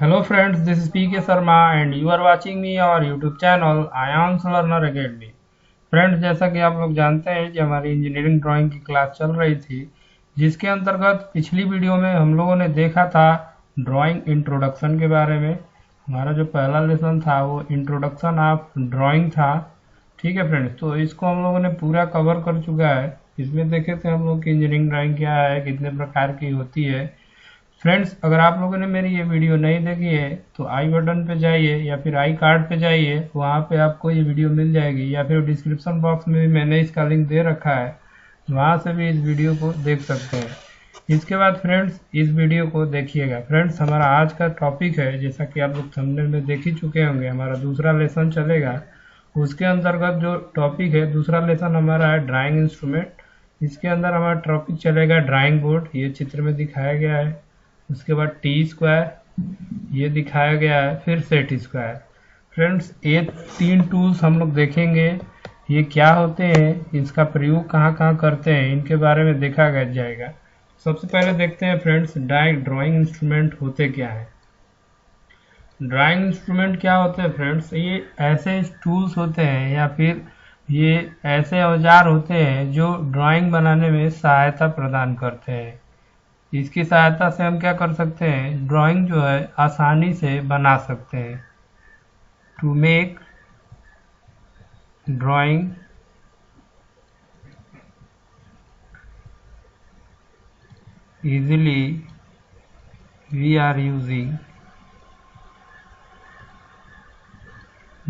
Hello friends, this is PK Sharma and you are watching me on YouTube channel Ions Learner Academy। Friends, जैसा कि आप लोग जानते हैं कि हमारी इंजीनियरिंग ड्राइंग की क्लास चल रही थी, जिसके अंतर्गत पिछली वीडियो में हम लोगों ने देखा था ड्राइंग इंट्रोडक्शन के बारे में। हमारा जो पहला लेसन था वो इंट्रोडक्शन ऑफ ड्राइंग था। ठीक है फ्रेंड्स, तो इसको हम लोगों ने पूरा कवर कर चुका है। इसमें देखे थे हम लोग कि इंजीनियरिंग ड्राइंग क्या है, कितने प्रकार की होती है। फ्रेंड्स, अगर आप लोगों ने मेरी ये वीडियो नहीं देखी है तो आई बटन पे जाइए या फिर आई कार्ड पे जाइए, वहाँ पे आपको ये वीडियो मिल जाएगी, या फिर डिस्क्रिप्शन बॉक्स में भी मैंने इसका लिंक दे रखा है, वहाँ से भी इस वीडियो को देख सकते हैं। इसके बाद फ्रेंड्स, इस वीडियो को देखिएगा। फ्रेंड्स, हमारा आज का टॉपिक है, जैसा कि आप लोग थंबनेल में देख ही चुके होंगे, हमारा दूसरा लेसन चलेगा। उसके अंतर्गत जो टॉपिक है, दूसरा लेसन हमारा है ड्राइंग इंस्ट्रूमेंट। इसके अंदर हमारा टॉपिक चलेगा ड्राइंग बोर्ड, ये चित्र में दिखाया गया है। उसके बाद टी स्क्वायर ये दिखाया गया है, फिर सेट स्क्वायर। फ्रेंड्स, ये तीन टूल्स हम लोग देखेंगे, ये क्या होते हैं, इसका प्रयोग कहाँ कहाँ करते हैं, इनके बारे में देखा जाएगा। सबसे पहले देखते हैं फ्रेंड्स, ड्राइंग इंस्ट्रूमेंट होते क्या है। ड्राइंग इंस्ट्रूमेंट क्या होते हैं फ्रेंड्स, ये ऐसे टूल्स होते हैं या फिर ये ऐसे औजार होते हैं जो ड्राइंग बनाने में सहायता प्रदान करते हैं। इसकी सहायता से हम क्या कर सकते हैं, ड्राइंग जो है आसानी से बना सकते हैं। To make drawing easily we are using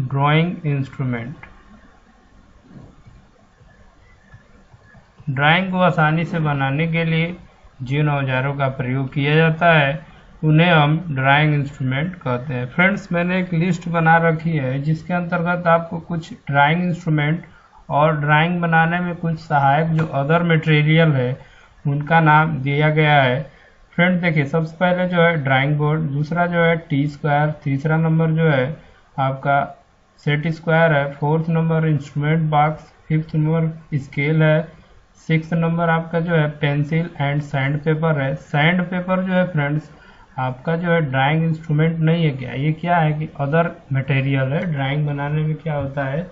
drawing instrument. Drawing को आसानी से बनाने के लिए जिन औजारों का प्रयोग किया जाता है उन्हें हम ड्राइंग इंस्ट्रूमेंट कहते हैं। फ्रेंड्स, मैंने एक लिस्ट बना रखी है जिसके अंतर्गत आपको कुछ ड्राइंग इंस्ट्रूमेंट और ड्राइंग बनाने में कुछ सहायक जो अदर मटेरियल है उनका नाम दिया गया है। फ्रेंड्स देखिए, सबसे पहले जो है ड्राइंग बोर्ड, दूसरा जो है टी स्क्वायर, तीसरा नंबर जो है आपका सेट स्क्वायर है, fourth number instrument box, fifth number scale है, सिक्स नंबर आपका जो है पेंसिल एंड सैंड पेपर है। सैंड पेपर जो है फ्रेंड्स आपका जो है ड्राइंग इंस्ट्रूमेंट नहीं है, क्या ये क्या है कि अदर मटेरियल है, ड्राइंग बनाने में क्या होता है,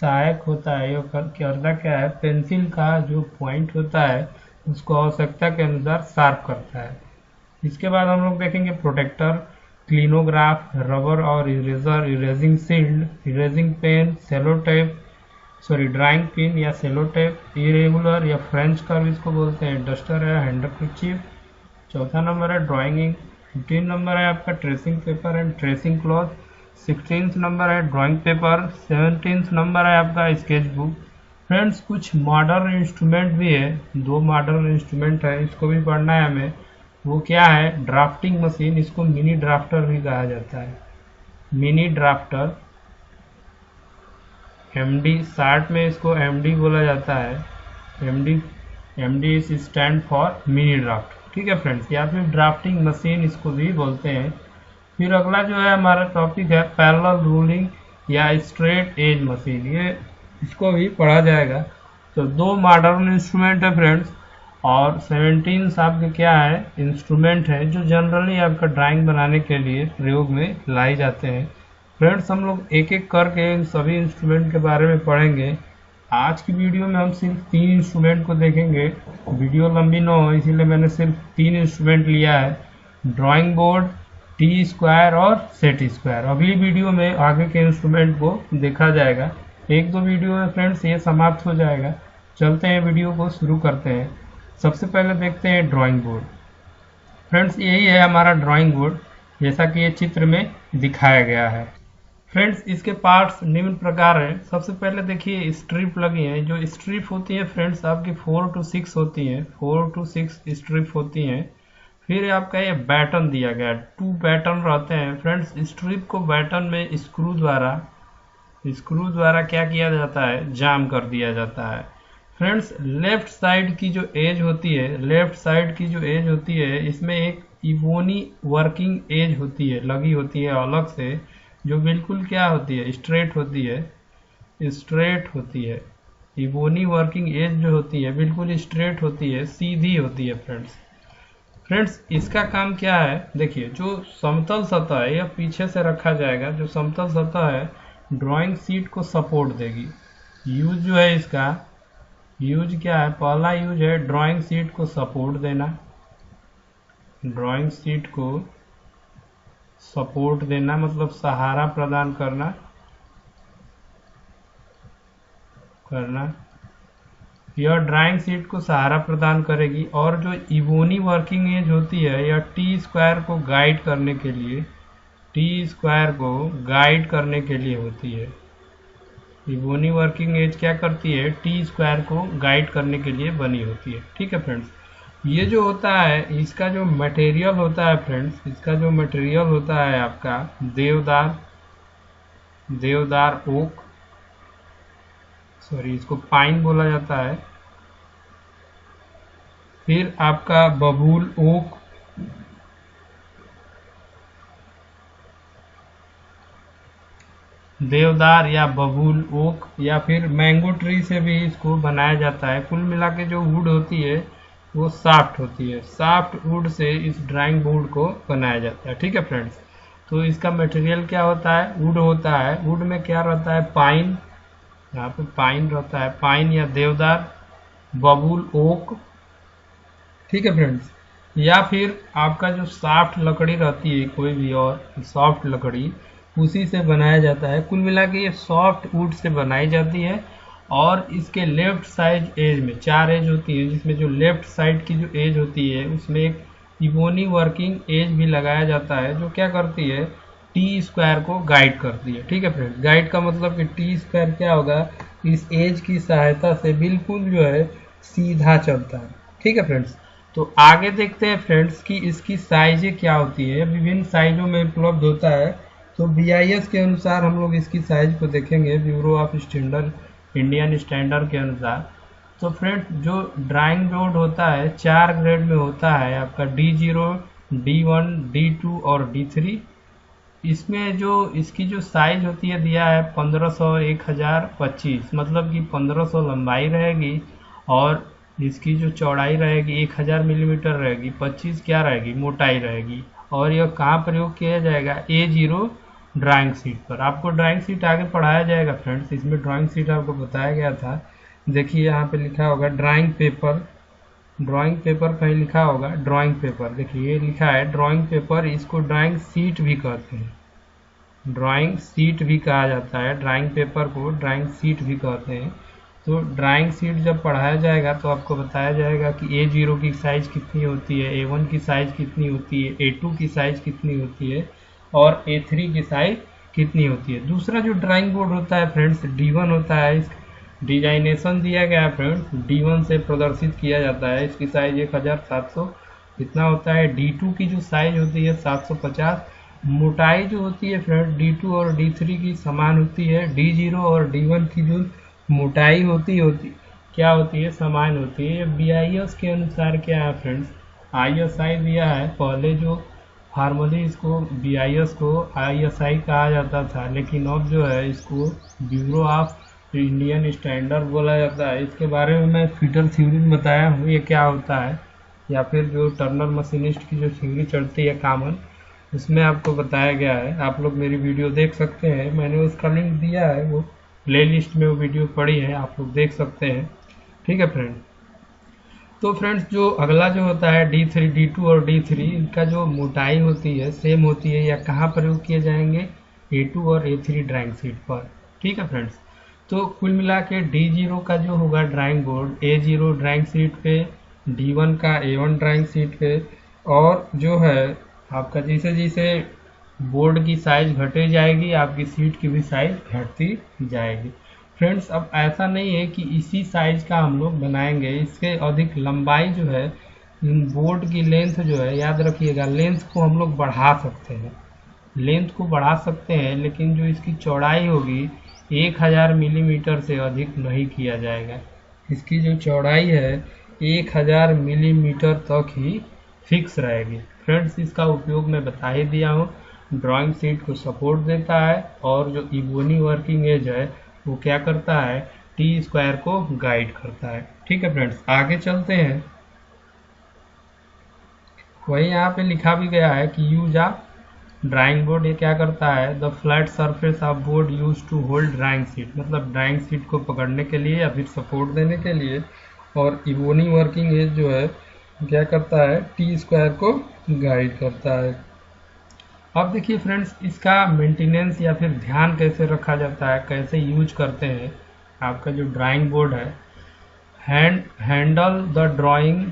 सहायक होता है। ये करता क्या है, पेंसिल का जो पॉइंट होता है उसको आवश्यकता के अनुसार शार्प करता है। इसके बाद हम लोग देखेंगे प्रोटेक्टर, क्लिनोग्राफ, रबर और eraser, erasing shield, erasing pen, cello tape, drawing pin या सेलो टेप, इरेगुलर या फ्रेंच कर्व इसको बोलते हैं, डस्टर है, हैंडकरचीफ। चौथा नंबर है ड्राइंग इंक, 15 नंबर है आपका tracing paper and tracing cloth, 16 number है ड्राइंग पेपर, 17 नंबर है आपका स्केच बुक। फ्रेंड्स, कुछ मॉडर्न इंस्ट्रूमेंट भी है, दो मॉडर्न इंस्ट्रूमेंट है, इसको भी पढ़ना है हमें। वो क्या है, ड्राफ्टिंग मशीन, इसको मिनी ड्राफ्टर भी कहा जाता है। मिनी ड्राफ्टर, एमडी शार्ट में इसको एमडी बोला जाता है। MD is stand for mini draft. ठीक है फ्रेंड्स, या फिर ड्राफ्टिंग मशीन इसको भी बोलते हैं। फिर अगला जो है हमारा टॉपिक है पैरेलल रूलिंग या स्ट्रेट एज मशीन, ये इसको भी पढ़ा जाएगा। तो दो मॉडर्न इंस्ट्रूमेंट है फ्रेंड्स, और 17 आपके क्या है, इंस्ट्रूमेंट है जो जनरली आपका ड्राइंग बनाने के लिए प्रयोग में लाई जाते हैं। फ्रेंड्स, हम लोग एक एक करके इन सभी इंस्ट्रूमेंट के बारे में पढ़ेंगे। आज की वीडियो में हम सिर्फ 3 इंस्ट्रूमेंट को देखेंगे, वीडियो लंबी ना हो इसीलिए मैंने सिर्फ 3 इंस्ट्रूमेंट लिया है, ड्राइंग बोर्ड, टी स्क्वायर और सेट स्क्वायर। अगली वीडियो में आगे के इंस्ट्रूमेंट को देखा जाएगा। एक दो वीडियो में फ्रेंड्स ये समाप्त हो जाएगा। चलते हैं, वीडियो को शुरू करते हैं। सबसे पहले देखते हैं ड्राइंग बोर्ड। फ्रेंड्स, यही है हमारा ड्राइंग बोर्ड, जैसा कि ये चित्र में दिखाया गया है। फ्रेंड्स, इसके पार्ट्स निम्न प्रकार हैं। सबसे पहले देखिए स्ट्रिप लगी है, जो स्ट्रिप होती है फ्रेंड्स आपकी 4 to 6 होती है, 4 to 6 स्ट्रिप होती हैं। फिर आपका ये बैटन दिया गया है, 2 बैटन रहते हैं। फ्रेंड्स, स्ट्रिप को बैटन में स्क्रू द्वारा क्या किया जाता है, जाम कर दिया जाता है। फ्रेंड्स, लेफ्ट साइड की जो एज होती है, इसमें एक इवोनी वर्किंग एज होती है, लगी होती है अलग से, जो बिल्कुल क्या होती है, स्ट्रेट होती है। इवोनी वर्किंग एज जो होती है बिल्कुल स्ट्रेट होती है, सीधी होती है फ्रेंड्स। फ्रेंड्स इसका काम क्या है, देखिए जो समतल सतह है यह पीछे से रखा जाएगा। जो समतल सतह है ड्राइंग शीट को सपोर्ट देगी। यूज जो है इसका, यूज क्या है, पहला यूज है ड्राइंग शीट को सपोर्ट देना। ड्राइंग शीट को सपोर्ट देना मतलब सहारा प्रदान करना यह ड्राइंग शीट को सहारा प्रदान करेगी। और जो इबोनी वर्किंग एज होती है यह टी स्क्वायर को गाइड करने के लिए, टी स्क्वायर को गाइड करने के लिए होती है। इबोनी वर्किंग एज क्या करती है, टी स्क्वायर को गाइड करने के लिए बनी होती है। ठीक है फ्रेंड्स, ये जो होता है इसका जो मटेरियल होता है फ्रेंड्स, इसका जो मटेरियल होता है आपका देवदार ओक, सॉरी इसको पाइन बोला जाता है। फिर आपका बबूल ओक, देवदार या बबूल ओक, या फिर मैंगो ट्री से भी इसको बनाया जाता है। कुल मिला के जो वुड होती है वो सॉफ्ट होती है। सॉफ्ट वुड से इस ड्राइंग बोर्ड को बनाया जाता है। ठीक है फ्रेंड्स, तो इसका मटेरियल क्या होता है, वुड होता है। वुड में क्या रहता है, पाइन, यहाँ पे पाइन रहता है, पाइन या देवदार, बबूल ओक। ठीक है फ्रेंड्स, या फिर आपका जो सॉफ्ट लकड़ी रहती है, कोई भी और सॉफ्ट लकड़ी, उसी से बनाया जाता है। कुल मिला के ये सॉफ्ट वुड से बनाई जाती है। और इसके लेफ्ट साइड एज में 4 एज होती है, जिसमें जो लेफ्ट साइड की जो एज होती है उसमें एक इबोनी वर्किंग एज भी लगाया जाता है, जो क्या करती है, टी स्क्वायर को गाइड करती है। ठीक है फ्रेंड्स, गाइड का मतलब कि टी स्क्वायर क्या होगा, इस एज की सहायता से बिल्कुल जो है सीधा चलता है। ठीक है फ्रेंड्स, तो आगे देखते हैं फ्रेंड्स कि इसकी साइजें क्या होती है, विभिन्न साइजों में उपलब्ध होता है। तो BIS के अनुसार हम लोग इसकी साइज को देखेंगे, bureau of standard Indian standard के अनुसार। तो फ्रेंड्स जो ड्राइंग बोर्ड होता है 4 ग्रेड में होता है आपका, D0, D1, D2 और D3। इसमें जो इसकी जो साइज होती है दिया है 1500, 1025, मतलब कि 1500 लंबाई रहेगी और इसकी जो चौड़ाई रहेगी 1000 मिलीमीटर रहेगी, 25 क्या रहेगी, मोटाई रहेगी। और यह कहाँ प्रयोग किया जाएगा, A0 ड्राइंग शीट पर। आपको ड्राइंग शीट आगे पढ़ाया जाएगा फ्रेंड्स, इसमें ड्राइंग शीट आपको बताया गया था। देखिए यहाँ पे लिखा होगा ड्राइंग पेपर, ड्राइंग पेपर कहीं लिखा होगा ड्राइंग पेपर, देखिए ये लिखा है ड्राइंग पेपर। इसको ड्राइंग शीट भी कहते हैं, ड्राइंग शीट भी कहा जाता है। ड्राइंग पेपर को ड्राइंग शीट भी कहते हैं। तो ड्राइंग शीट जब पढ़ाया जाएगा तो आपको बताया जाएगा कि A0 की साइज़ कितनी होती है, A1 की साइज़ कितनी होती है, A2 की साइज़ कितनी होती है और A3 की साइज़ कितनी होती है। दूसरा जो ड्राइंग बोर्ड होता है फ्रेंड्स D1 होता है। इस डिजाइनेशन दिया गया है फ्रेंड्स, D1 से प्रदर्शित किया जाता है। इसकी साइज़ 1700 इतना होता है। D2 की जो साइज़ होती है 750। मोटाई जो होती है फ्रेंड्स D2 और D3 की समान होती है। D0 और D1 की जो मोटाई होती क्या होती है, समान होती है। BIS के अनुसार क्या है फ्रेंड्स, ISI दिया है। पहले जो फार्मली इसको BIS को ISI कहा जाता था, लेकिन अब जो है इसको ब्यूरो ऑफ इंडियन स्टैंडर्ड बोला जाता है। इसके बारे में मैं फीटर थ्योरी में बताया हूँ ये क्या होता है, या फिर जो टर्नर मशीनिस्ट की जो थ्योरी चलती है कॉमन, उसमें आपको बताया गया है। आप लोग मेरी वीडियो देख सकते हैं, मैंने उसका लिंक दिया है, वो प्ले लिस्ट में वो वीडियो पड़ी है, आप लोग देख सकते हैं। ठीक है फ्रेंड, तो फ्रेंड्स जो अगला जो होता है D3, D2 और D3, इनका जो मोटाई होती है सेम होती है, या कहाँ प्रयोग किए जाएंगे, A2 और A3 ड्राइंग शीट पर। ठीक है फ्रेंड्स, तो कुल मिला के D0 का जो होगा drawing board A0 drawing sheet पे, D1 का A1 ड्राइंग शीट पे, और जो है आपका जैसे जैसे बोर्ड की साइज घटे जाएगी आपकी सीट की भी साइज घटती जाएगी। फ्रेंड्स अब ऐसा नहीं है कि इसी साइज का हम लोग बनाएंगे, इसके अधिक लंबाई जो है बोर्ड की लेंथ जो है, याद रखिएगा लेंथ को हम लोग बढ़ा सकते हैं, लेंथ को बढ़ा सकते हैं, लेकिन जो इसकी चौड़ाई होगी 1000 मिलीमीटर से अधिक नहीं किया जाएगा। इसकी जो चौड़ाई है 1000 मिलीमीटर तक ही फिक्स रहेगी। फ्रेंड्स इसका उपयोग मैं बता ही दिया हूँ, ड्राइंग शीट को सपोर्ट देता है, और जो इबोनी वर्किंग एज है वो क्या करता है, टी स्क्वायर को गाइड करता है। ठीक है फ्रेंड्स, आगे चलते हैं। वही यहाँ पे लिखा भी गया है कि यूज आ ड्राइंग बोर्ड। ये क्या करता है, the flat surface of board use to hold drawing sheet, मतलब ड्राइंग सीट को पकड़ने के लिए या फिर सपोर्ट देने के लिए। और इवोनी वर्किंग एज जो है क्या करता है, टी स्क्वायर को गाइड करता है। अब देखिए फ्रेंड्स, इसका मेंटेनेंस या फिर ध्यान कैसे रखा जाता है, कैसे यूज करते हैं। आपका जो ड्राइंग बोर्ड है, handle the drawing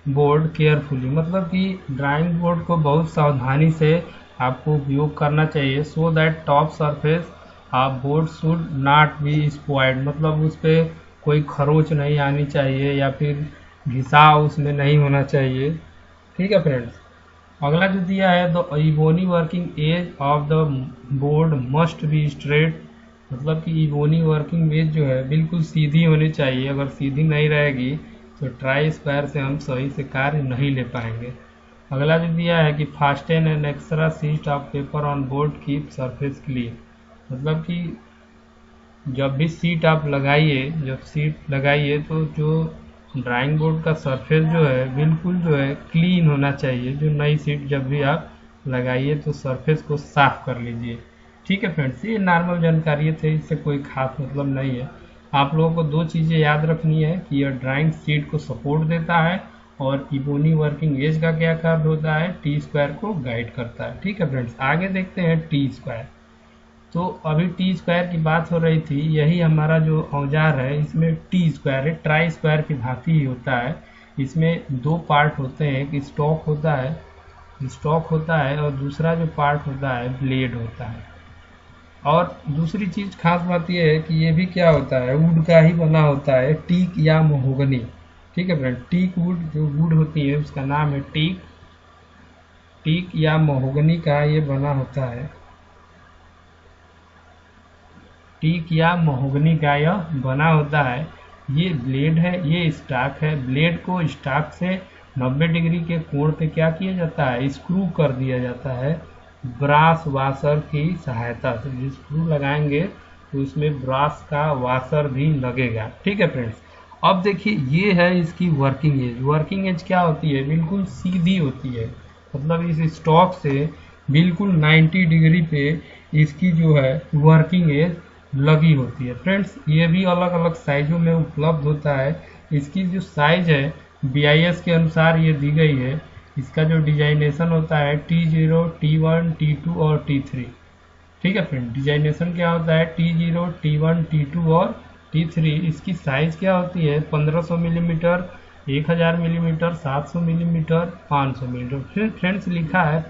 board carefully, मतलब कि ड्राइंग बोर्ड को बहुत सावधानी से आपको उपयोग करना चाहिए। So that top surface of board should not be spoiled, मतलब उस पर कोई खरोच नहीं आनी चाहिए या फिर घिसाव उसमें नहीं होना चाहिए। ठीक है फ्रेंड्स। अगला जो दिया है, the ebony working edge of the board must be straight, मतलब कि इवोनी वर्किंग एज जो है बिल्कुल सीधी होनी चाहिए। अगर सीधी नहीं रहेगी तो ट्राई स्क्वायर से हम सही से कार्य नहीं ले पाएंगे। अगला जो दिया है कि fasten an extra sheet of paper on board keep surface clean, मतलब कि जब भी सीट आप लगाइए, जब सीट लगाइए तो जो ड्राइंग बोर्ड का सरफेस जो है बिल्कुल जो है क्लीन होना चाहिए। जो नई सीट जब भी आप लगाइए तो सरफेस को साफ कर लीजिए। ठीक है फ्रेंड्स, ये नॉर्मल जानकारी थे, इससे कोई खास मतलब नहीं है। आप लोगों को दो चीज़ें याद रखनी है कि यह ड्राइंग सीट को सपोर्ट देता है और इवोनी वर्किंग एज का क्या कार्य होता है, टी स्क्वायर को गाइड करता है। ठीक है फ्रेंड्स, आगे देखते हैं टी स्क्वायर। तो अभी टी स्क्वायर की बात हो रही थी, यही हमारा जो औजार है इसमें टी स्क्वायर है, ट्राई स्क्वायर की भांति ही होता है। इसमें दो पार्ट होते हैं, एक स्टॉक होता है और दूसरा जो पार्ट होता है ब्लेड होता है। और दूसरी चीज खास बात यह है कि ये भी क्या होता है, वुड का ही बना होता है, टीक या महोगनी। ठीक है फ्रेंड, टीक वुड जो वुड होती है उसका नाम है टीक या महोगनी का ये बना होता है। टीक या महोगनी का यह बना होता है। ये ब्लेड है, ये स्टॉक है। ब्लेड को स्टॉक से 90 डिग्री के कोण पे क्या किया जाता है, स्क्रू कर दिया जाता है ब्रास वाशर की सहायता से। जो स्क्रू लगाएंगे तो उसमें ब्रास का वाशर भी लगेगा। ठीक है फ्रेंड्स, अब देखिए ये है इसकी वर्किंग एज। वर्किंग एज क्या होती है, बिल्कुल सीधी होती है, मतलब इस स्टॉक से बिल्कुल 90 डिग्री पे इसकी जो है वर्किंग एज लगी होती है। फ्रेंड्स, ये भी अलग अलग साइजों में उपलब्ध होता है। इसकी जो साइज है BIS के अनुसार ये दी गई है। इसका जो डिजाइनेशन होता है T0, T1, T2 और T3। ठीक है फ्रेंड, डिजाइनेशन क्या होता है, T0, T1, T2 और T3। इसकी साइज क्या होती है, 1500 मिलीमीटर, 1000 मिलीमीटर, 700 मिलीमीटर, 500 मिलीमीटर। फिर फ्रेंड्स लिखा है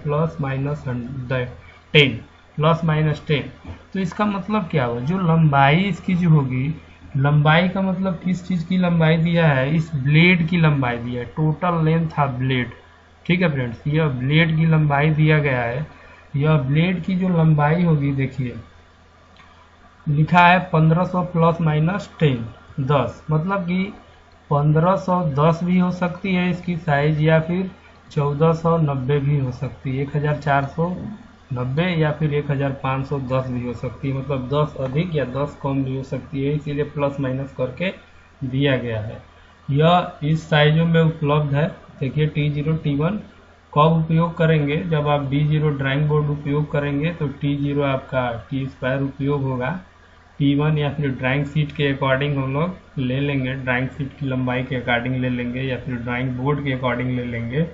+-10। तो इसका मतलब क्या हुआ, जो लंबाई इसकी जो होगी, लंबाई का मतलब किस चीज की लंबाई दिया है, इस ब्लेड की लंबाई दिया है, टोटल लेंथ ऑफ ब्लेड। ठीक है फ्रेंड्स, यह ब्लेड की लंबाई दिया गया है। यह ब्लेड की जो लंबाई होगी, देखिए लिखा है 1500 +-10, 10, मतलब कि 1510 भी हो सकती है इसकी साइज, या फिर 1490 भी हो सकती है, 1490 या फिर 1510 भी हो सकती है, मतलब 10 अधिक या 10 कम भी हो सकती है, इसीलिए प्लस माइनस करके दिया गया है। यह इस साइजों में उपलब्ध है। देखिए T0, T1 कब उपयोग करेंगे, जब आप D0 ड्राइंग बोर्ड उपयोग करेंगे तो T0 आपका टी स्क्वायर उपयोग होगा। T1 या फिर ड्राइंग सीट के अकॉर्डिंग हम लोग ले लेंगे, ड्राइंग सीट की लंबाई के अकॉर्डिंग ले लेंगे या फिर ड्राइंग बोर्ड के अकॉर्डिंग ले लेंगे,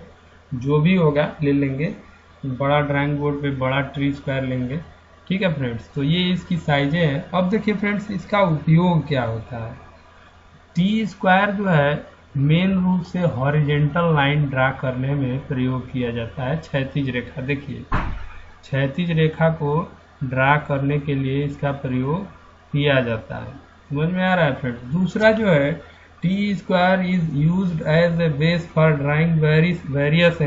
जो भी होगा ले लेंगे। बड़ा ड्राइंग बोर्ड पे बड़ा टी स्क्वायर लेंगे। ठीक है फ्रेंड्स, तो ये इसकी साइजें हैं। अब देखिए फ्रेंड्स, इसका उपयोग क्या होता है। टी स्क्वायर जो है मेन रूप से हॉरिजेंटल लाइन ड्रा करने में प्रयोग किया जाता है। क्षैतिज रेखा, देखिए क्षैतिज रेखा को ड्रा करने के लिए इसका प्रयोग किया जाता है। समझ में आ रहा है फ्रेंड्स। दूसरा जो है, T square is used as a base for drawing various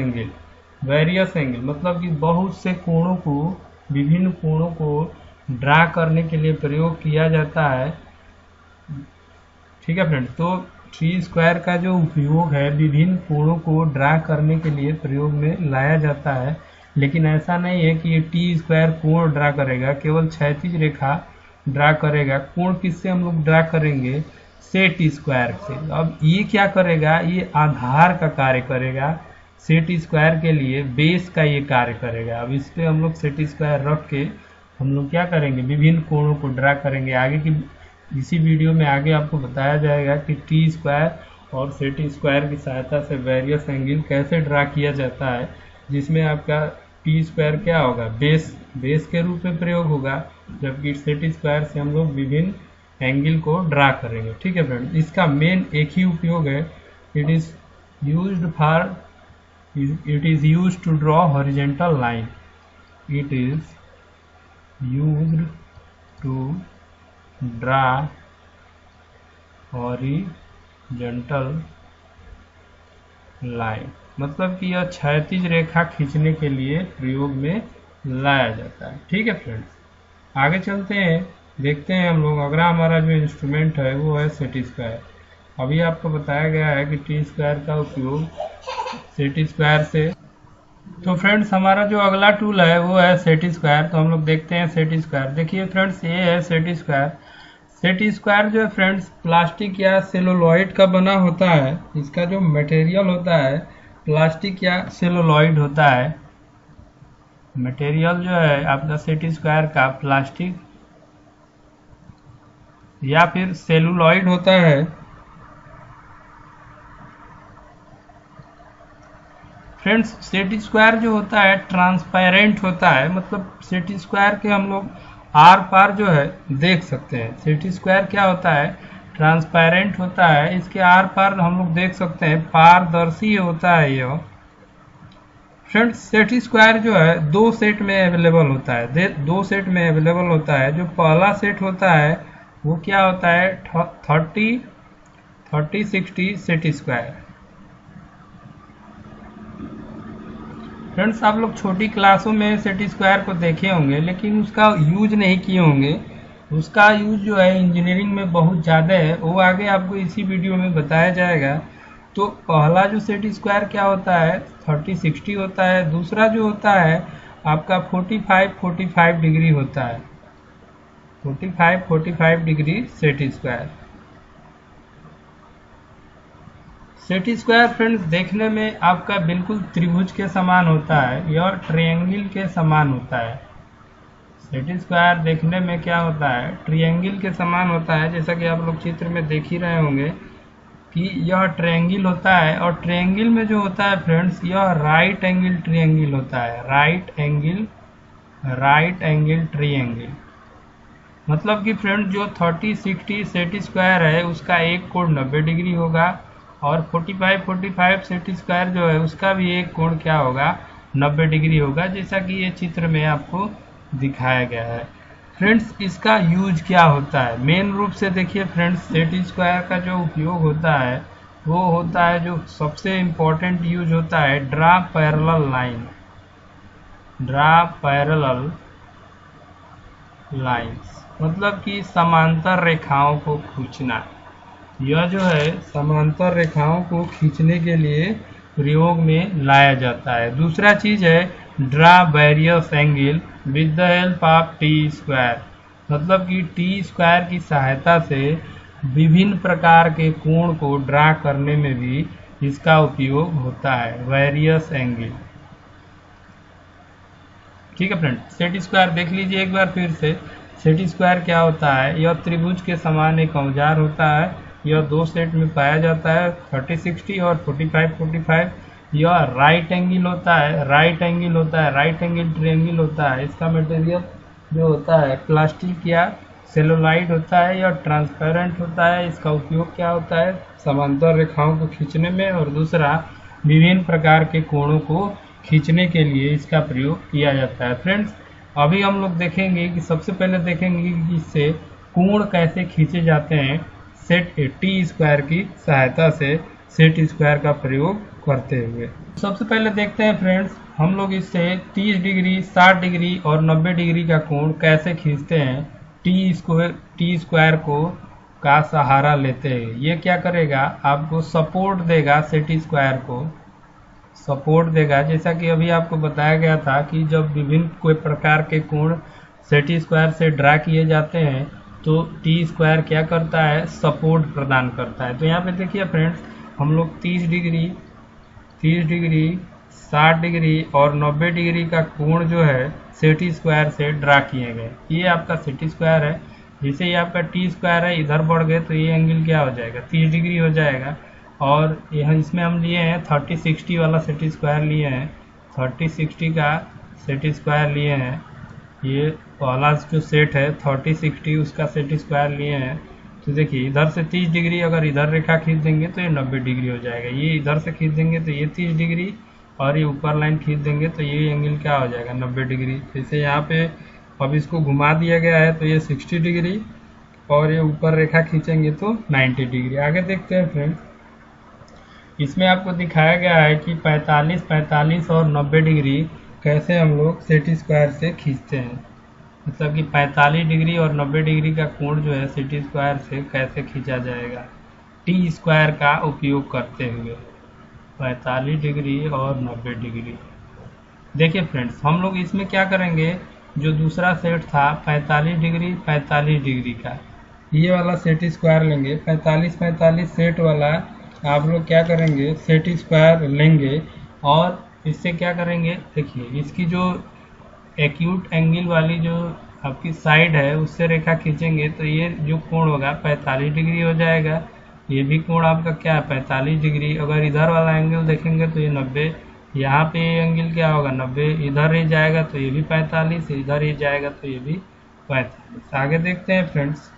angle, मतलब कि बहुत से कोणों को, विभिन्न कोणों को ड्रा करने के लिए प्रयोग किया जाता है। ठीक है फ्रेंड्स, तो टी स्क्वायर का जो उपयोग है विभिन्न कोणों को ड्रा करने के लिए प्रयोग में लाया जाता है। लेकिन ऐसा नहीं है कि ये टी स्क्वायर कोण ड्रा करेगा, केवल क्षैतिज रेखा ड्रा करेगा। कोण किससे हम लोग ड्रा करेंगे, सेट स्क्वायर से। अब ये क्या करेगा, ये आधार का कार्य करेगा सेट स्क्वायर के लिए बेस का ये कार्य करेगा। अब इस पे हम लोग सेट स्क्वायर रख के हम लोग क्या करेंगे, विभिन्न कोणों को ड्रा करेंगे। आगे की इसी वीडियो में आगे आपको बताया जाएगा कि टी स्क्वायर और सेट स्क्वायर की सहायता से वेरियस एंगल कैसे ड्रा किया जाता है, जिसमें आपका टी स्क्वायर क्या होगा, बेस के रूप में प्रयोग होगा, जबकि सेट स्क्वायर से हम लोग विभिन्न एंगल को ड्रा करेंगे। ठीक है फ्रेंड, इसका मेन एक ही उपयोग है, it is used to draw horizontal line. It is used to draw horizontal line, मतलब कि यह क्षैतिज रेखा खींचने के लिए प्रयोग में लाया जाता है। ठीक है फ्रेंड्स, आगे चलते हैं, देखते हैं हम लोग। अगला हमारा जो इंस्ट्रूमेंट है वो है सेट स्क्वायर। अभी आपको बताया गया है कि टी स्क्वायर का उपयोग सेट स्क्वायर से। तो फ्रेंड्स, हमारा जो अगला टूल है वो है सेट स्क्वायर। तो हम लोग देखते हैं सेट स्क्वायर। देखिए फ्रेंड्स, ये है सेट स्क्वायर। सेट स्क्वायर जो है फ्रेंड्स प्लास्टिक या सेलुलॉइड का बना होता है। इसका जो मटेरियल होता है प्लास्टिक या सेलुलॉइड होता है। मटेरियल जो है आपका सेट स्क्वायर का प्लास्टिक या फिर सेलुलॉइड होता है। फ्रेंड्स, सेट स्क्वायर जो होता है ट्रांसपेरेंट होता है, मतलब सेट स्क्वायर के हम लोग आर पार जो है देख सकते हैं। सेट स्क्वायर क्या होता है, ट्रांसपेरेंट होता है, इसके आर पार हम लोग देख सकते हैं, पारदर्शी होता है यह। फ्रेंड्स, सेट स्क्वायर जो है दो सेट में अवेलेबल होता है, दो सेट में अवेलेबल होता है। जो पहला सेट होता है वो क्या होता है 30-60 सेट स्क्वायर। फ्रेंड्स, आप लोग छोटी क्लासों में सेट स्क्वायर को देखे होंगे, लेकिन उसका यूज नहीं किए होंगे। उसका यूज जो है इंजीनियरिंग में बहुत ज़्यादा है, वो आगे आपको इसी वीडियो में बताया जाएगा। तो पहला जो सेट स्क्वायर क्या होता है 30-60 होता है। दूसरा जो होता है आपका 45-45 डिग्री होता है, 45-45 degree set square. Set square friends देखने में आपका बिल्कुल त्रिभुज के समान होता है, यह ट्रायंगल के समान होता है। सेट स्क्वायर देखने में क्या होता है, ट्रायंगल के समान होता है। जैसा कि आप लोग चित्र में देख ही रहे होंगे कि यह ट्रायंगल होता है, और ट्रायंगल में जो होता है फ्रेंड्स यह राइट एंगल ट्रायंगल होता है। राइट एंगल ट्रायंगल मतलब कि फ्रेंड्स जो 30-60 सेट स्क्वायर है उसका एक कोण 90 डिग्री होगा, और 45-45 सेट स्क्वायर जो है उसका भी एक कोण क्या होगा 90 डिग्री होगा, जैसा कि ये चित्र में आपको दिखाया गया है। फ्रेंड्स, इसका यूज क्या होता है, मेन रूप से देखिए फ्रेंड्स, सेट स्क्वायर का जो उपयोग होता है वो होता है, जो सबसे इम्पोर्टेंट यूज होता है draw parallel line. Draw parallel lines मतलब कि समांतर रेखाओं को खींचना। यह जो है समांतर रेखाओं को खींचने के लिए प्रयोग में लाया जाता है। दूसरा चीज है draw various angle with the help of T square, मतलब कि टी स्क्वायर की सहायता से विभिन्न प्रकार के कोण को ड्रा करने में भी इसका उपयोग होता है, वेरियस एंगल। ठीक है फ्रेंड, सेट स्क्वायर देख लीजिए एक बार फिर से। सेट स्क्वायर क्या होता है, यह त्रिभुज के समान एक औजार होता है। यह दो सेट में पाया जाता है, 30-60 और 45-45। यह राइट एंगल होता है, राइट एंगल ट्रायंगल होता है। इसका मटेरियल जो होता है प्लास्टिक या सेलुलॉइड होता है, यह ट्रांसपेरेंट होता है। इसका उपयोग क्या होता है, समांतर रेखाओं को खींचने में, और दूसरा विभिन्न प्रकार के कोणों को खींचने के लिए इसका प्रयोग किया जाता है। फ्रेंड्स, अभी हम लोग देखेंगे कि सबसे पहले देखेंगे कि इससे कोण कैसे खींचे जाते हैं सेट टी स्क्वायर की सहायता से, सेट स्क्वायर का प्रयोग करते हुए। सबसे पहले देखते हैं फ्रेंड्स, हम लोग इससे 30 डिग्री, 60 डिग्री और 90 डिग्री का कोण कैसे खींचते हैं टी स्क्वायर को का सहारा लेते हैं। ये क्या करेगा, आपको सपोर्ट देगा, सेट स्क्वायर को सपोर्ट देगा। जैसा कि अभी आपको बताया गया था कि जब विभिन्न कोई प्रकार के कोण सेट स्क्वायर से ड्रा किए जाते हैं तो टी स्क्वायर क्या करता है, सपोर्ट प्रदान करता है। तो यहाँ पे देखिए फ्रेंड्स, हम लोग 30 डिग्री 30 डिग्री, 60 डिग्री और 90 डिग्री का कोण जो है सेट स्क्वायर से ड्रा किए गए। ये आपका सेट स्क्वायर है। जैसे ये आपका टी स्क्वायर है, इधर बढ़ गए तो ये एंगल क्या हो जाएगा, 30 डिग्री हो जाएगा। और यहाँ इसमें हम लिए हैं 30-60 वाला सेट स्क्वायर लिए हैं, 30-60 का सेट स्क्वायर लिए हैं। ये वाला जो सेट है 30-60 उसका सेट स्क्वायर लिए हैं। तो देखिए इधर से 30 डिग्री अगर इधर रेखा खींच देंगे तो ये 90 डिग्री हो जाएगा। ये इधर से खींच देंगे तो ये 30 डिग्री और ये ऊपर लाइन खींच देंगे तो ये एंगल क्या हो जाएगा, 90 डिग्री। जैसे यहाँ पे अब इसको घुमा दिया गया है तो ये 60 डिग्री और ये ऊपर रेखा खींचेंगे तो 90 डिग्री। आगे देखते हैं फ्रेंड्स, इसमें आपको दिखाया गया है कि 45, 45 और 90 डिग्री कैसे हम लोग सेट स्क्वायर से खींचते हैं। मतलब कि 45 डिग्री और 90 डिग्री का कोण जो है सेट स्क्वायर से कैसे खींचा जाएगा, टी स्क्वायर का उपयोग करते हुए। 45 डिग्री और 90 डिग्री। देखिए फ्रेंड्स, हम लोग इसमें क्या करेंगे, जो दूसरा सेट था 45 डिग्री 45 डिग्री का, ये वाला सेट स्क्वायर लेंगे। 45-45 सेट वाला आप लोग क्या करेंगे, सेट स्क्वायर लेंगे और इससे क्या करेंगे, देखिए इसकी जो एक्यूट एंगल वाली जो आपकी साइड है उससे रेखा खींचेंगे तो ये जो कोण होगा 45 डिग्री हो जाएगा। ये भी कोण आपका क्या है, 45 डिग्री। अगर इधर वाला एंगल देखेंगे तो ये 90, यहाँ पे ये एंगल क्या होगा 90, इधर ही जाएगा तो ये भी 45, इधर ही जाएगा तो ये भी 45। आगे देखते हैं फ्रेंड्स।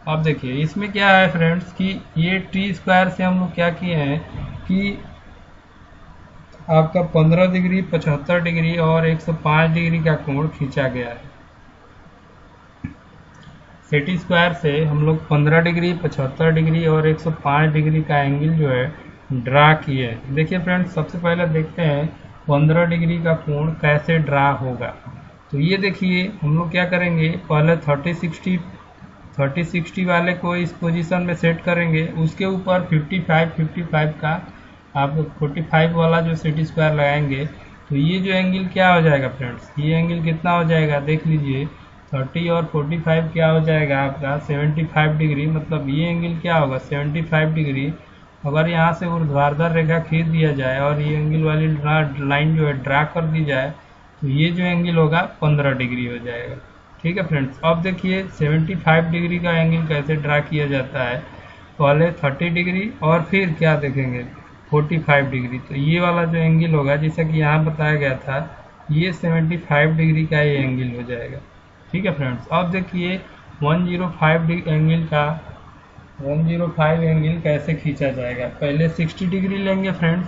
अब देखिए इसमें क्या है फ्रेंड्स कि ये टी स्क्वायर से हम लोग क्या किए हैं कि आपका 15 डिग्री, 75 डिग्री और 105 डिग्री का कोण खींचा गया है। सेट स्क्वायर से हम लोग 15 डिग्री, 75 डिग्री और 105 डिग्री का एंगल जो है ड्रा किए। देखिए फ्रेंड्स, सबसे पहले देखते हैं 15 डिग्री का कोण कैसे ड्रा होगा। तो ये देखिए हम लोग क्या करेंगे, पहले 30-60 वाले को इस पोजीशन में सेट करेंगे, उसके ऊपर 55 का आप 45 वाला जो सेट स्क्वायर लगाएंगे तो ये जो एंगल क्या हो जाएगा फ्रेंड्स, ये एंगल कितना हो जाएगा देख लीजिए, 30 और 45 क्या हो जाएगा आपका 75 डिग्री। मतलब ये एंगल क्या होगा 75 डिग्री। अगर यहाँ से ऊर्ध्वाधर रेखा खींच दिया जाए और ये एंगल वाली लाइन जो है ड्रा कर दी जाए तो ये जो एंगल होगा 15 डिग्री हो जाएगा। ठीक है फ्रेंड्स, अब देखिए 75 डिग्री का एंगल कैसे ड्रा किया जाता है। पहले 30 डिग्री और फिर क्या देखेंगे 45 डिग्री। तो ये वाला जो एंगल होगा जैसा कि यहाँ बताया गया था, ये 75 डिग्री का ये एंगल हो जाएगा। ठीक है फ्रेंड्स, अब देखिए 105 एंगल कैसे खींचा जाएगा। पहले 60 डिग्री लेंगे फ्रेंड्स,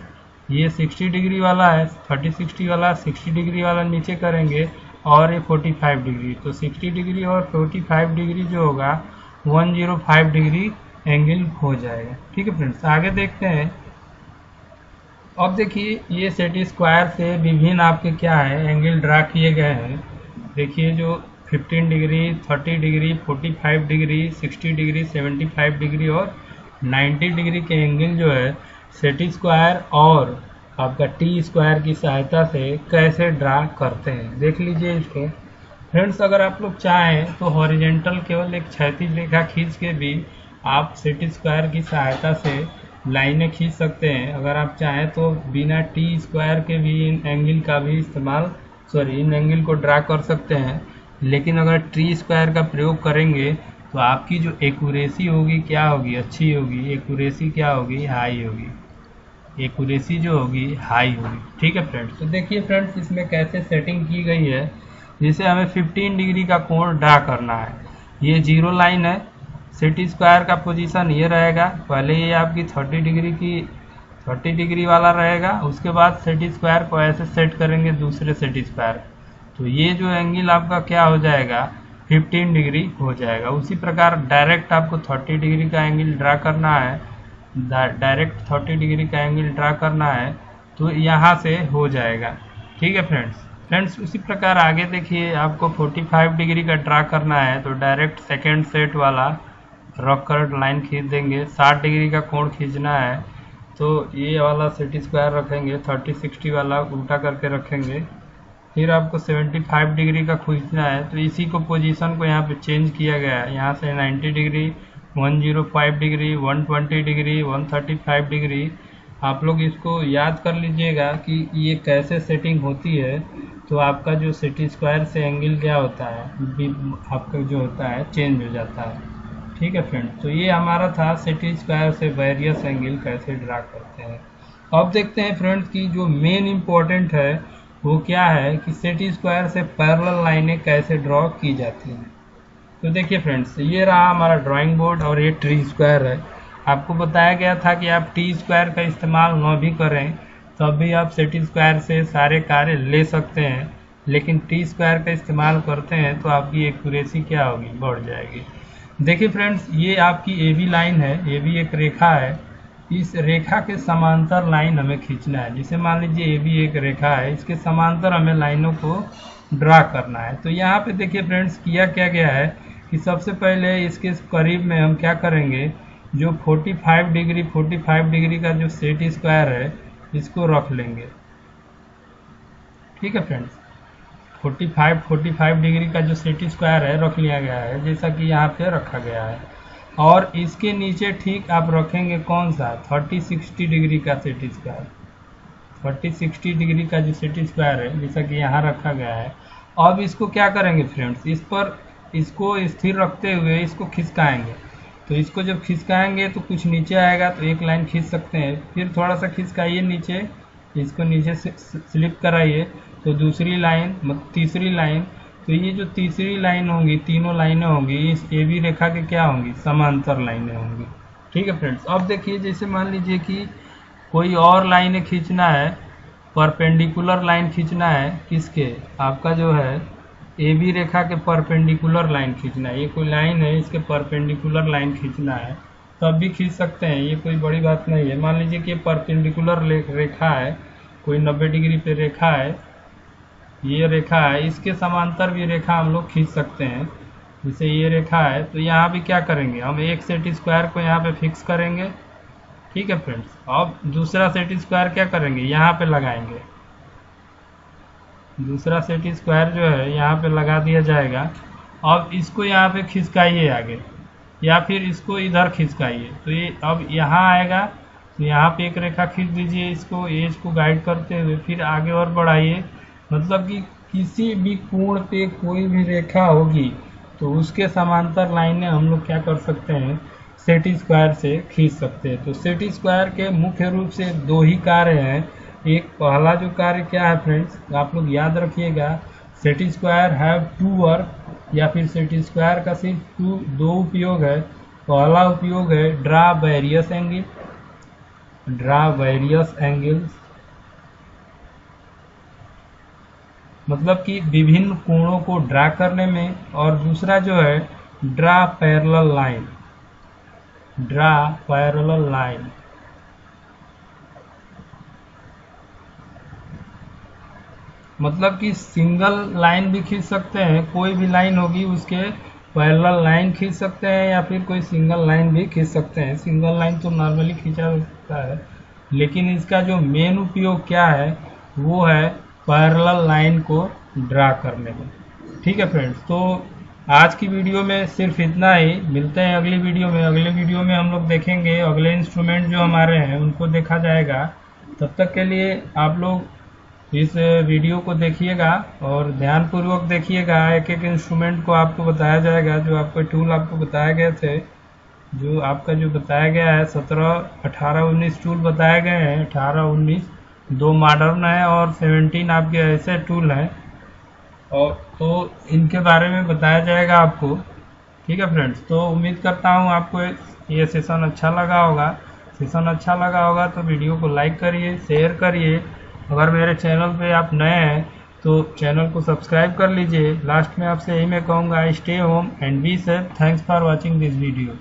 ये 60 डिग्री वाला है, 30-60 वाला 60 डिग्री वाला नीचे करेंगे और ये 45 डिग्री। तो 60 डिग्री और 45 डिग्री जो होगा 105 डिग्री एंगल हो जाएगा। ठीक है फ्रेंड्स, आगे देखते हैं। अब देखिए ये सेट स्क्वायर से विभिन्न आपके क्या है एंगल ड्रा किए गए हैं। देखिए जो 15 degree, 30 degree, 45 degree, 60 degree, 75 degree और 90 डिग्री के एंगल जो है सेट स्क्वायर और आपका टी स्क्वायर की सहायता से कैसे ड्रा करते हैं, देख लीजिए इसको। फ्रेंड्स, अगर आप लोग चाहें तो हॉरिजेंटल केवल एक क्षैतिज रेखा खींच के भी आप सेट स्क्वायर की सहायता से लाइनें खींच सकते हैं। अगर आप चाहें तो बिना टी स्क्वायर के भी इन एंगल का भी इन एंगल को ड्रा कर सकते हैं। लेकिन अगर टी स्क्वायर का प्रयोग करेंगे तो आपकी जो एक्यूरेसी होगी क्या होगी, अच्छी होगी। एक्यूरेसी क्या होगी, हाई होगी। एक्यूरेसी जो होगी हाई होगी। ठीक है फ्रेंड्स, तो देखिए फ्रेंड्स इसमें कैसे सेटिंग की गई है। जैसे हमें 15 डिग्री का कोण ड्रा करना है, ये जीरो लाइन है, सेट स्क्वायर का पोजीशन ये रहेगा। पहले ये आपकी 30 डिग्री वाला रहेगा, उसके बाद सेट स्क्वायर को ऐसे सेट करेंगे दूसरे सेट स्क्वायर, तो ये जो एंगल आपका क्या हो जाएगा 15 डिग्री हो जाएगा। उसी प्रकार डायरेक्ट आपको 30 डिग्री का एंगल ड्रा करना है, डायरेक्ट 30 डिग्री का एंगल ड्रा करना है तो यहाँ से हो जाएगा। ठीक है फ्रेंड्स, उसी प्रकार आगे देखिए आपको 45 डिग्री का ड्रा करना है तो डायरेक्ट सेकेंड सेट वाला रॉक कट लाइन खींच देंगे। 60 डिग्री का कोण खींचना है तो ये वाला सेट स्क्वायर रखेंगे, 30-60 वाला उल्टा करके रखेंगे। फिर आपको 75 डिग्री का खींचना है तो इसी को पोजीशन को यहाँ पे चेंज किया गया है, यहाँ से 90 डिग्री, 105 डिग्री, 120 डिग्री, 135 डिग्री, आप लोग इसको याद कर लीजिएगा कि ये कैसे सेटिंग होती है। तो आपका जो सेटी स्क्वायर से एंगल क्या होता है, आपका जो होता है चेंज हो जाता है। ठीक है फ्रेंड्स, तो ये हमारा था सेटी स्क्वायर से वेरियस एंगल कैसे ड्रा करते हैं। अब देखते हैं फ्रेंड्स कि जो मेन इम्पोर्टेंट है वो क्या है कि सेटी स्क्वायर से पैरेलल लाइनें कैसे ड्रॉ की जाती हैं। तो देखिए फ्रेंड्स, ये रहा हमारा ड्राइंग बोर्ड और ये टी स्क्वायर है। आपको बताया गया था कि आप टी स्क्वायर का इस्तेमाल न भी करें तब भी आप सेटी स्क्वायर से सारे कार्य ले सकते हैं, लेकिन टी स्क्वायर का इस्तेमाल करते हैं तो आपकी एक्यूरेसी क्या होगी, बढ़ जाएगी। देखिए फ्रेंड्स, ये आपकी ए बी लाइन है, ए बी एक रेखा है। इस रेखा के समांतर लाइन हमें खींचना है। जैसे मान लीजिए ए बी एक रेखा है, इसके समांतर हमें लाइनों को ड्रा करना है। तो यहाँ पे देखिए फ्रेंड्स, किया क्या गया है कि सबसे पहले इसके करीब में हम क्या करेंगे, जो 45 डिग्री का जो सेटी स्क्वायर है इसको रख लेंगे। ठीक है फ्रेंड्स, 45 डिग्री का जो सेटी स्क्वायर है रख लिया गया है, जैसा कि यहाँ पे रखा गया है। और इसके नीचे ठीक आप रखेंगे कौन सा, 30-60 डिग्री का सेटी स्क्वायर। 30-60 डिग्री का जो सेटी स्क्वायर है जैसा कि यहाँ रखा गया है। अब इसको क्या करेंगे फ्रेंड्स, इस पर इसको स्थिर रखते हुए इसको खिसकाएंगे। तो इसको जब खिसकाएंगे तो कुछ नीचे आएगा, तो एक लाइन खींच सकते हैं। फिर थोड़ा सा खिसकाइए नीचे, इसको नीचे से स्लिप कराइए तो दूसरी लाइन, तीसरी लाइन। तो ये जो तीसरी लाइन होंगी, तीनों लाइनें होंगी, इस ए बी रेखा के क्या होंगी, समांतर लाइनें होंगी। ठीक है फ्रेंड्स, अब देखिए जैसे मान लीजिए कि कोई और लाइनें खींचना है, परपेंडिकुलर लाइन खींचना है, किसके, आपका जो है ए बी रेखा के परपेंडिकुलर लाइन खींचना है। ये कोई लाइन है, इसके परपेंडिकुलर लाइन खींचना है, तब भी खींच सकते हैं, ये कोई बड़ी बात नहीं है। मान लीजिए कि परपेंडिकुलर रेखा है, कोई 90 डिग्री पे रेखा है, ये रेखा है, इसके समांतर भी रेखा हम लोग खींच सकते हैं। जैसे ये रेखा है, तो यहाँ भी क्या करेंगे, हम एक सेटी स्क्वायर को यहाँ पे फिक्स करेंगे। ठीक है फ्रेंड्स, अब दूसरा सेटी स्क्वायर क्या करेंगे, यहाँ पे लगाएंगे। दूसरा सेटी स्क्वायर जो है यहाँ पे लगा दिया जाएगा। अब इसको यहाँ पे खिसकाइए आगे, या फिर इसको इधर खिसकाइए, तो ये अब यहाँ आएगा। तो यहाँ पे एक रेखा खींच दीजिए, इसको एज को गाइड करते हुए फिर आगे और बढ़ाइए। मतलब कि किसी भी कोण पे कोई भी रेखा होगी तो उसके समांतर लाइनें हम लोग क्या कर सकते हैं, सेटी स्क्वायर से खींच सकते हैं। तो सेटी स्क्वायर के मुख्य रूप से दो ही कार्य हैं। एक पहला जो कार्य क्या है फ्रेंड्स, आप लोग याद रखिएगा, सेटी स्क्वायर हैव टू वर्क, या फिर सेटी स्क्वायर का सिर्फ दो उपयोग है। पहला उपयोग है draw various angle, draw various angles, मतलब कि विभिन्न कोणों को ड्रा करने में। और दूसरा जो है draw parallel line, draw parallel line, मतलब कि सिंगल लाइन भी खींच सकते हैं, कोई भी लाइन होगी उसके पैरेलल लाइन खींच सकते हैं, या फिर कोई सिंगल लाइन भी खींच सकते हैं। सिंगल लाइन तो नॉर्मली खींचा जाता है, लेकिन इसका जो मेन उपयोग क्या है वो है पैरेलल लाइन को ड्रा करने में। ठीक है फ्रेंड्स, तो आज की वीडियो में सिर्फ इतना ही। मिलते हैं अगली वीडियो में। अगले वीडियो में हम लोग देखेंगे अगले इंस्ट्रूमेंट जो हमारे हैं उनको देखा जाएगा। तब तक के लिए आप लोग इस वीडियो को देखिएगा और ध्यानपूर्वक देखिएगा। एक एक इंस्ट्रूमेंट को आपको बताया जाएगा, जो आपके टूल आपको बताए गए थे, जो आपका जो बताया गया है 17, 18, 19 टूल बताए गए हैं। 18, 19 दो मॉडर्न है और 17 आपके ऐसे टूल हैं, और तो इनके बारे में बताया जाएगा आपको। ठीक है फ्रेंड्स, तो उम्मीद करता हूँ आपको ये सेशन अच्छा लगा होगा। सेशन अच्छा लगा होगा तो वीडियो को लाइक करिए, शेयर करिए। अगर मेरे चैनल पे आप नए हैं तो चैनल को सब्सक्राइब कर लीजिए। लास्ट में आपसे यही मैं कहूँगा, stay home and be safe. Thanks for watching this video.